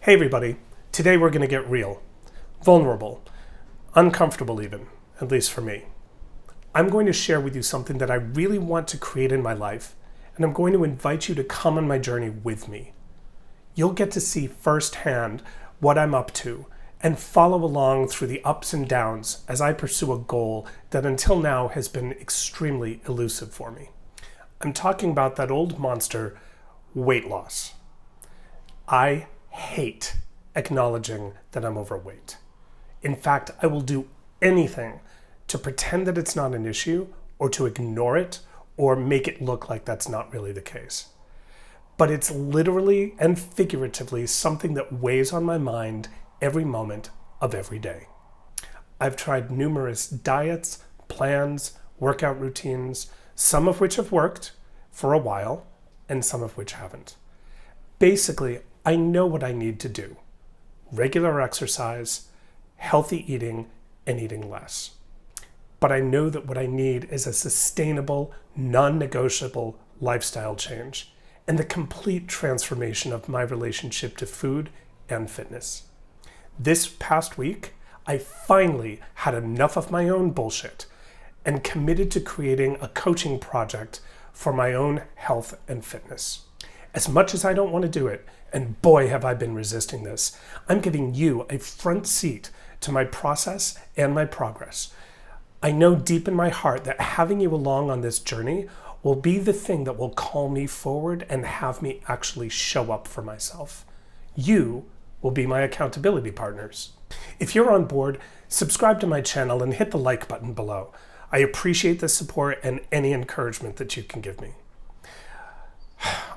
Hey everybody, today we're going to get real, vulnerable, uncomfortable even, at least for me. I'm going to share with you something that I really want to create in my life, and I'm going to invite you to come on my journey with me. You'll get to see firsthand what I'm up to and follow along through the ups and downs as I pursue a goal that until now has been extremely elusive for me. I'm talking about that old monster, weight loss. I hate acknowledging that I'm overweight. In fact, I will do anything to pretend that it's not an issue or to ignore it or make it look like that's not really the case. But it's literally and figuratively something that weighs on my mind every moment of every day. I've tried numerous diets, plans, workout routines, some of which have worked for a while and some of which haven't. Basically, I know what I need to do. Regular exercise, healthy eating, and eating less. But I know that what I need is a sustainable, non-negotiable lifestyle change and the complete transformation of my relationship to food and fitness. This past week, I finally had enough of my own bullshit and committed to creating a coaching project for my own health and fitness. As much as I don't want to do it, and boy have I been resisting this, I'm giving you a front seat to my process and my progress. I know deep in my heart that having you along on this journey will be the thing that will call me forward and have me actually show up for myself. You will be my accountability partners. If you're on board, subscribe to my channel and hit the like button below. I appreciate the support and any encouragement that you can give me.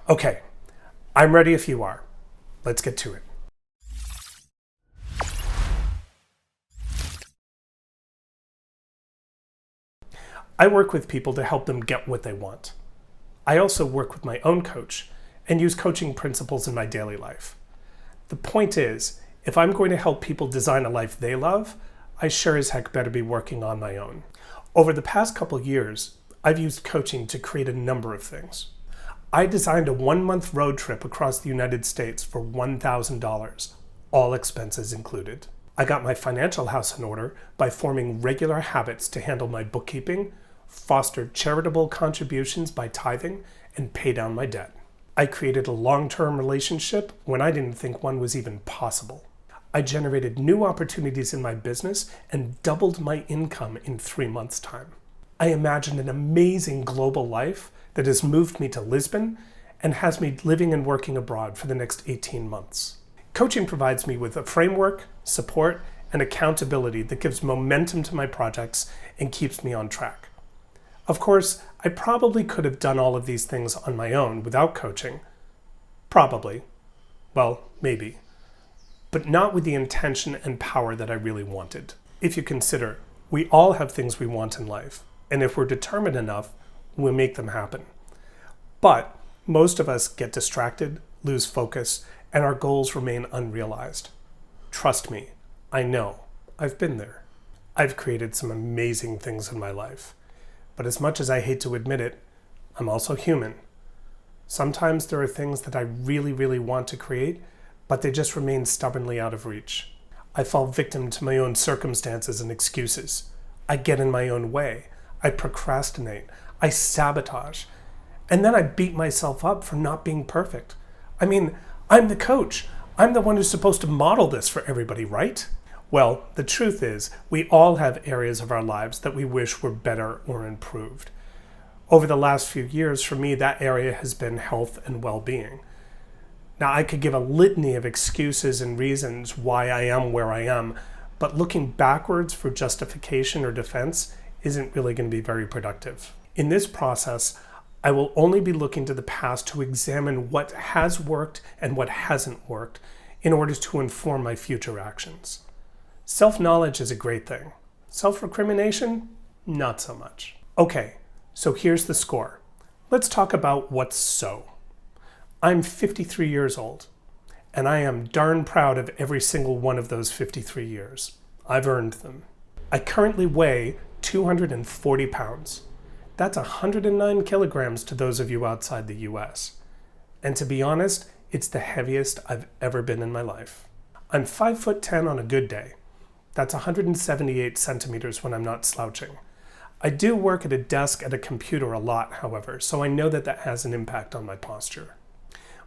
Okay, I'm ready if you are. Let's get to it. I work with people to help them get what they want. I also work with my own coach and use coaching principles in my daily life. The point is, if I'm going to help people design a life they love, I sure as heck better be working on my own. Over the past couple years, I've used coaching to create a number of things. I designed a 1-month road trip across the United States for $1,000, all expenses included. I got my financial house in order by forming regular habits to handle my bookkeeping, foster charitable contributions by tithing, and pay down my debt. I created a long-term relationship when I didn't think one was even possible. I generated new opportunities in my business and doubled my income in 3 months' time. I imagined an amazing global life that has moved me to Lisbon and has me living and working abroad for the next 18 months. Coaching provides me with a framework, support, and accountability that gives momentum to my projects and keeps me on track. Of course, I probably could have done all of these things on my own without coaching. Probably. Well, maybe. But not with the intention and power that I really wanted. If you consider, we all have things we want in life, and if we're determined enough, we'll make them happen. But most of us get distracted, lose focus, and our goals remain unrealized. Trust me, I know. I've been there. I've created some amazing things in my life. But as much as I hate to admit it, I'm also human. Sometimes there are things that I really, really want to create, but they just remain stubbornly out of reach. I fall victim to my own circumstances and excuses. I get in my own way. I procrastinate. I sabotage. And then I beat myself up for not being perfect. I mean, I'm the coach. I'm the one who's supposed to model this for everybody, right? Well, the truth is, we all have areas of our lives that we wish were better or improved. Over the last few years, for me, that area has been health and well-being. Now, I could give a litany of excuses and reasons why I am where I am, but looking backwards for justification or defense isn't really going to be very productive. In this process, I will only be looking to the past to examine what has worked and what hasn't worked in order to inform my future actions. Self-knowledge is a great thing. Self-recrimination, not so much. Okay, so here's the score. Let's talk about what's so. I'm 53 years old, and I am darn proud of every single one of those 53 years. I've earned them. I currently weigh 240 pounds. That's 109 kilograms to those of you outside the US. And to be honest, It's the heaviest I've ever been in my life. I'm 5'10" on a good day. That's 178 centimeters when I'm not slouching. I do work at a desk at a computer a lot, however, so I know that has an impact on my posture.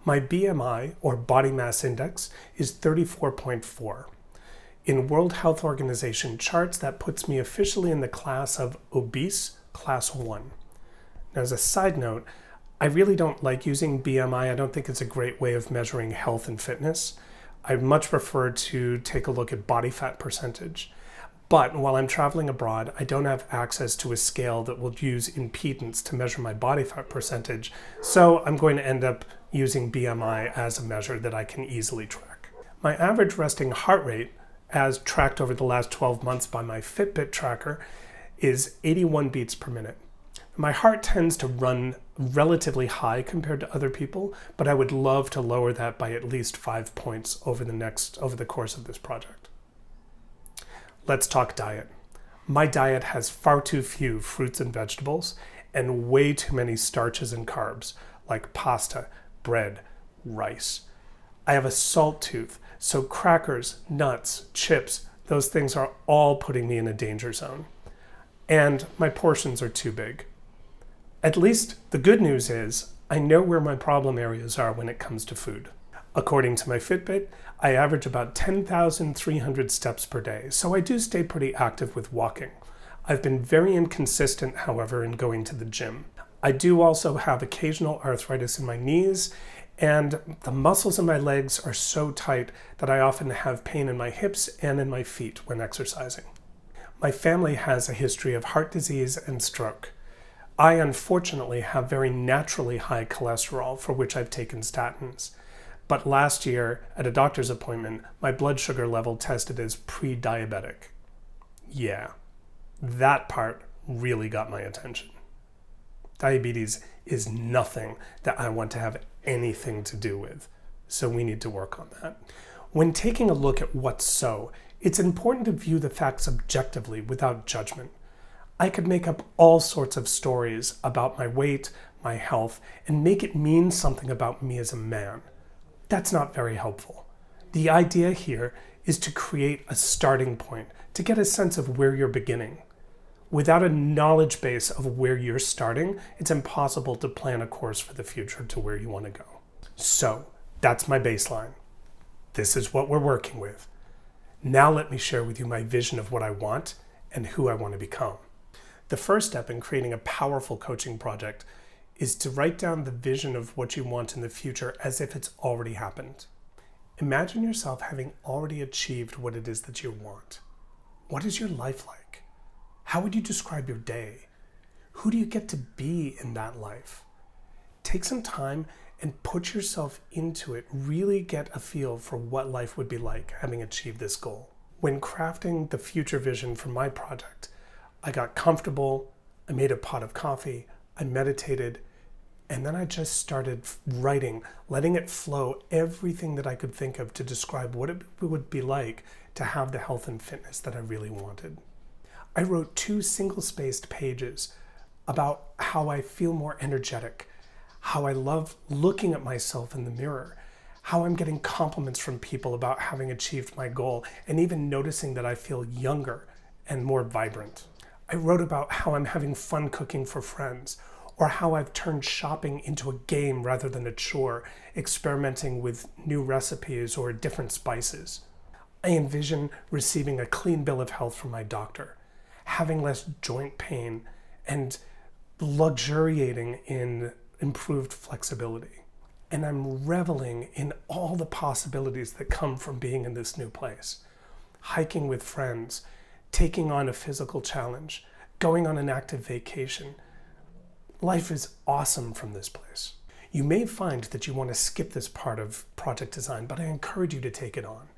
My BMI, or body mass index, is 34.4. In World Health Organization charts, that puts me officially in the class of obese, class 1. Now, as a side note, I really don't like using BMI. I don't think it's a great way of measuring health and fitness. I much prefer to take a look at body fat percentage. But while I'm traveling abroad, I don't have access to a scale that will use impedance to measure my body fat percentage, so I'm going to end up using BMI as a measure that I can easily track. My average resting heart rate, as tracked over the last 12 months by my Fitbit tracker, is 81 beats per minute. My heart tends to run relatively high compared to other people, but I would love to lower that by at least 5 points over the course of this project. Let's talk diet. My diet has far too few fruits and vegetables and way too many starches and carbs, like pasta, bread, rice. I have a salt tooth, so crackers, nuts, chips, those things are all putting me in a danger zone. And my portions are too big. At least the good news is I know where my problem areas are when it comes to food. According to my Fitbit, I average about 10,300 steps per day, so I do stay pretty active with walking. I've been very inconsistent, however, in going to the gym. I do also have occasional arthritis in my knees, and the muscles in my legs are so tight that I often have pain in my hips and in my feet when exercising. My family has a history of heart disease and stroke. I unfortunately have very naturally high cholesterol, for which I've taken statins. But last year, at a doctor's appointment, my blood sugar level tested as pre-diabetic. Yeah, that part really got my attention. Diabetes is nothing that I want to have anything to do with, so we need to work on that. When taking a look at what's so, it's important to view the facts objectively without judgment. I could make up all sorts of stories about my weight, my health, and make it mean something about me as a man. That's not very helpful. The idea here is to create a starting point, to get a sense of where you're beginning. Without a knowledge base of where you're starting, it's impossible to plan a course for the future to where you want to go. So, that's my baseline. This is what we're working with. Now let me share with you my vision of what I want and who I want to become. The first step in creating a powerful coaching project is to write down the vision of what you want in the future as if it's already happened. Imagine yourself having already achieved what it is that you want. What is your life like? How would you describe your day? Who do you get to be in that life? Take some time and put yourself into it. Really get a feel for what life would be like having achieved this goal. When crafting the future vision for my project, I got comfortable, I made a pot of coffee, I meditated, and then I just started writing, letting it flow, everything that I could think of to describe what it would be like to have the health and fitness that I really wanted. I wrote 2 single-spaced pages about how I feel more energetic, how I love looking at myself in the mirror, how I'm getting compliments from people about having achieved my goal, and even noticing that I feel younger and more vibrant. I wrote about how I'm having fun cooking for friends, or how I've turned shopping into a game rather than a chore, experimenting with new recipes or different spices. I envision receiving a clean bill of health from my doctor, having less joint pain, and luxuriating in improved flexibility. And I'm reveling in all the possibilities that come from being in this new place. Hiking with friends, taking on a physical challenge, going on an active vacation. Life is awesome from this place. You may find that you want to skip this part of project design, but I encourage you to take it on.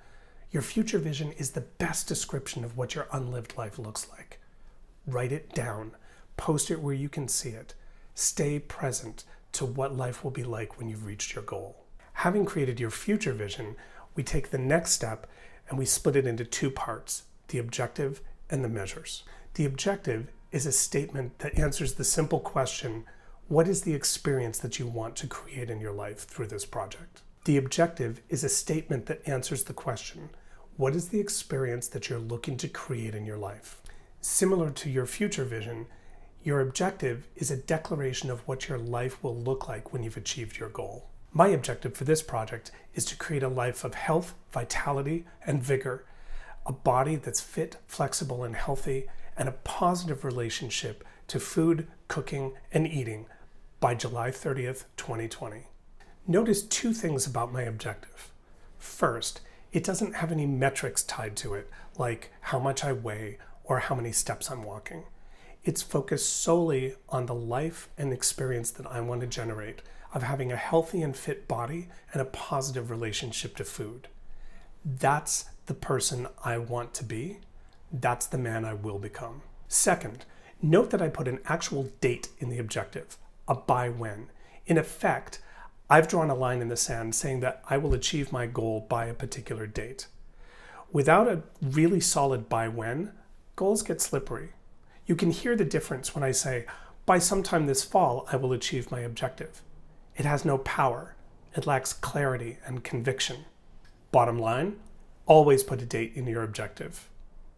Your future vision is the best description of what your unlived life looks like. Write it down, post it where you can see it. Stay present to what life will be like when you've reached your goal. Having created your future vision, we take the next step and we split it into 2 parts, the objective and the measures. The objective is a statement that answers the simple question, what is the experience that you want to create in your life through this project? The objective is a statement that answers the question, what is the experience that you're looking to create in your life? Similar to your future vision, your objective is a declaration of what your life will look like when you've achieved your goal. My objective for this project is to create a life of health, vitality, and vigor, a body that's fit, flexible, and healthy, and a positive relationship to food, cooking, and eating by July 30th, 2020. Notice two things about my objective. First, it doesn't have any metrics tied to it, like how much I weigh or how many steps I'm walking. It's focused solely on the life and experience that I want to generate of having a healthy and fit body and a positive relationship to food. That's the person I want to be. That's the man I will become. Second, note that I put an actual date in the objective, a by when. In effect, I've drawn a line in the sand saying that I will achieve my goal by a particular date. Without a really solid by when, goals get slippery. You can hear the difference when I say, by sometime this fall, I will achieve my objective. It has no power. It lacks clarity and conviction. Bottom line, always put a date in your objective.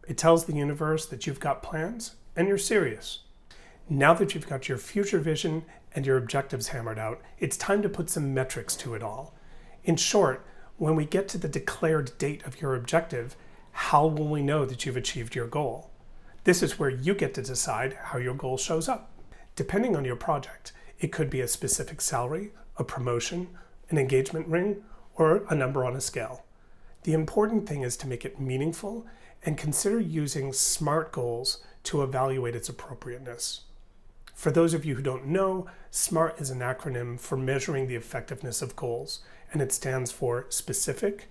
It tells the universe that you've got plans and you're serious. Now that you've got your future vision and your objectives hammered out, it's time to put some metrics to it all. In short, when we get to the declared date of your objective, how will we know that you've achieved your goal? This is where you get to decide how your goal shows up. Depending on your project, it could be a specific salary, a promotion, an engagement ring, or a number on a scale. The important thing is to make it meaningful and consider using SMART goals to evaluate its appropriateness. For those of you who don't know, SMART is an acronym for measuring the effectiveness of goals, and it stands for specific,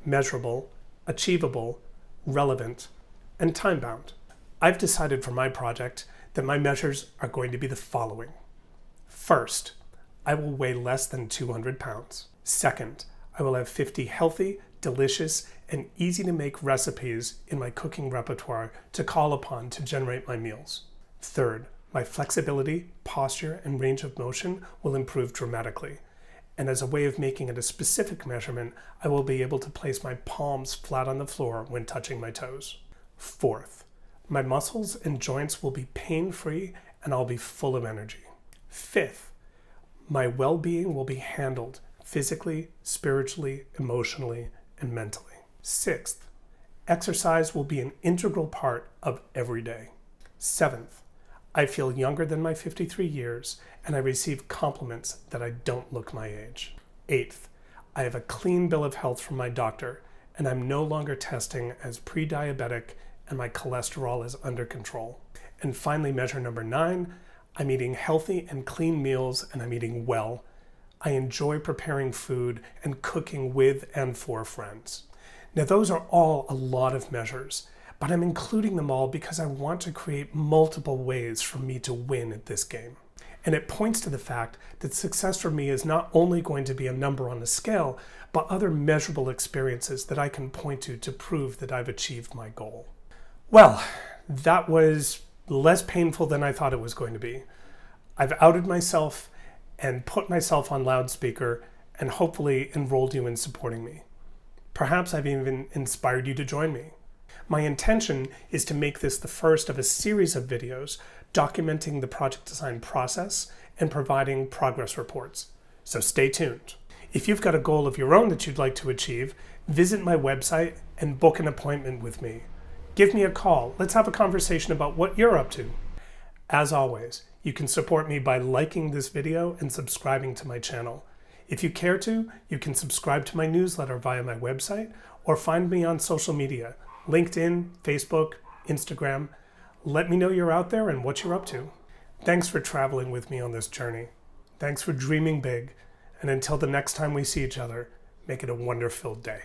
measurable, achievable, relevant, and time-bound. I've decided for my project that my measures are going to be the following. First, I will weigh less than 200 pounds. Second, I will have 50 healthy, delicious, and easy to make recipes in my cooking repertoire to call upon to generate my meals. Third, my flexibility, posture, and range of motion will improve dramatically. And as a way of making it a specific measurement, I will be able to place my palms flat on the floor when touching my toes. Fourth, my muscles and joints will be pain-free and I'll be full of energy. Fifth, my well-being will be handled physically, spiritually, emotionally, and mentally. Sixth, exercise will be an integral part of every day. Seventh, I feel younger than my 53 years and I receive compliments that I don't look my age. Eighth, I have a clean bill of health from my doctor and I'm no longer testing as pre-diabetic and my cholesterol is under control. And finally, measure number 9, I'm eating healthy and clean meals and I'm eating well. I enjoy preparing food and cooking with and for friends. Now those are all a lot of measures, but I'm including them all because I want to create multiple ways for me to win at this game. And it points to the fact that success for me is not only going to be a number on a scale, but other measurable experiences that I can point to prove that I've achieved my goal. Well, that was less painful than I thought it was going to be. I've outed myself and put myself on loudspeaker and hopefully enrolled you in supporting me. Perhaps I've even inspired you to join me. My intention is to make this the first of a series of videos documenting the project design process and providing progress reports. So stay tuned. If you've got a goal of your own that you'd like to achieve, visit my website and book an appointment with me. Give me a call. Let's have a conversation about what you're up to. As always, you can support me by liking this video and subscribing to my channel. If you care to, you can subscribe to my newsletter via my website or find me on social media, LinkedIn, Facebook, Instagram. Let me know you're out there and what you're up to. Thanks for traveling with me on this journey. Thanks for dreaming big. And until the next time we see each other, make it a wonder-filled day.